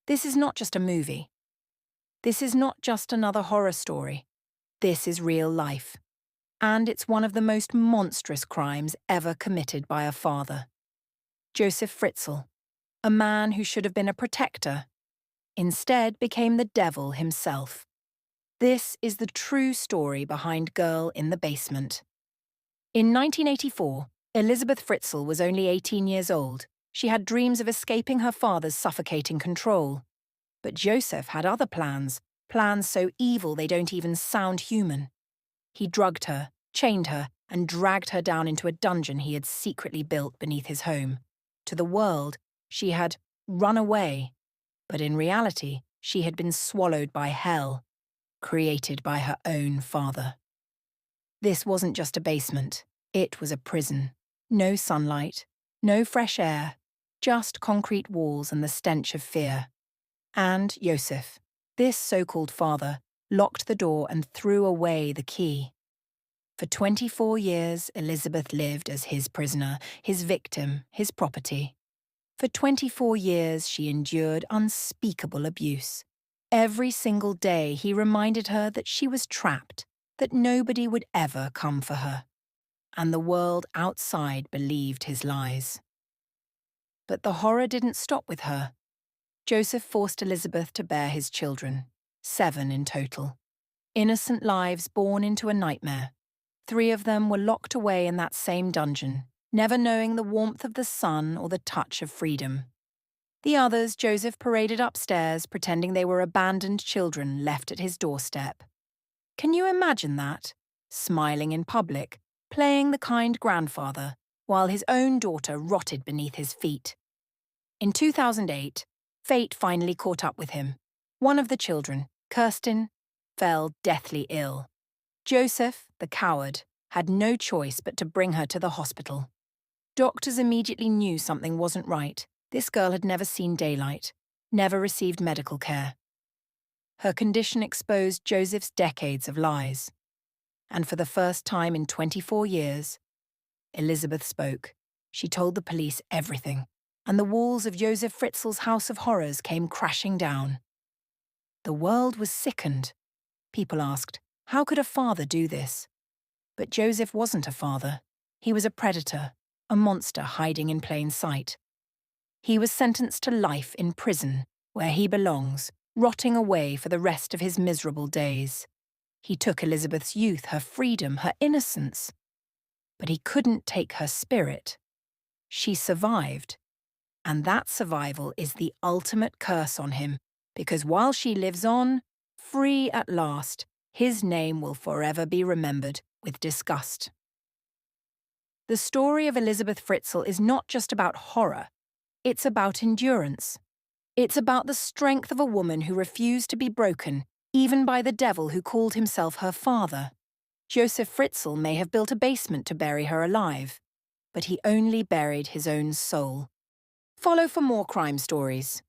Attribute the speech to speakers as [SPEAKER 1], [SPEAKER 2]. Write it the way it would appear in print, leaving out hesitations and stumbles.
[SPEAKER 1] This is not just a movie. This is not just another horror story. This is real life. And it's one of the most monstrous crimes ever committed by a father. Josef Fritzl, a man who should have been a protector, instead became the devil himself. This is the true story behind Girl in the Basement. In 1984, Elisabeth Fritzl was only 18 years old. She had dreams of escaping her father's suffocating control. But Josef had other plans, plans so evil they don't even sound human. He drugged her, chained her, and dragged her down into a dungeon he had secretly built beneath his home. To the world, she had run away, but in reality, she had been swallowed by hell, created by her own father. This wasn't just a basement, it was a prison. No sunlight, no fresh air, just concrete walls and the stench of fear. And Josef, this so-called father, locked the door and threw away the key. For 24 years, Elisabeth lived as his prisoner, his victim, his property. For 24 years, she endured unspeakable abuse. Every single day, he reminded her that she was trapped, that nobody would ever come for her. And the world outside believed his lies. But the horror didn't stop with her. Josef forced Elisabeth to bear his children, 7 in total. Innocent lives born into a nightmare. 3 of them were locked away in that same dungeon, never knowing the warmth of the sun or the touch of freedom. The others Josef paraded upstairs, pretending they were abandoned children left at his doorstep. Can you imagine that? Smiling in public, playing the kind grandfather, while his own daughter rotted beneath his feet. In 2008, fate finally caught up with him. One of the children, Kirsten, fell deathly ill. Josef, the coward, had no choice but to bring her to the hospital. Doctors immediately knew something wasn't right. This girl had never seen daylight, never received medical care. Her condition exposed Josef's decades of lies. And for the first time in 24 years, Elisabeth spoke. She told the police everything, and the walls of Josef Fritzl's House of Horrors came crashing down. The world was sickened. People asked, how could a father do this? But Josef wasn't a father. He was a predator, a monster hiding in plain sight. He was sentenced to life in prison, where he belongs, rotting away for the rest of his miserable days. He took Elisabeth's youth, her freedom, her innocence. But he couldn't take her spirit. She survived. And that survival is the ultimate curse on him, because while she lives on, free at last, his name will forever be remembered with disgust. The story of Elisabeth Fritzl is not just about horror, it's about endurance. It's about the strength of a woman who refused to be broken, even by the devil who called himself her father. Josef Fritzl may have built a basement to bury her alive, but he only buried his own soul. Follow for more crime stories.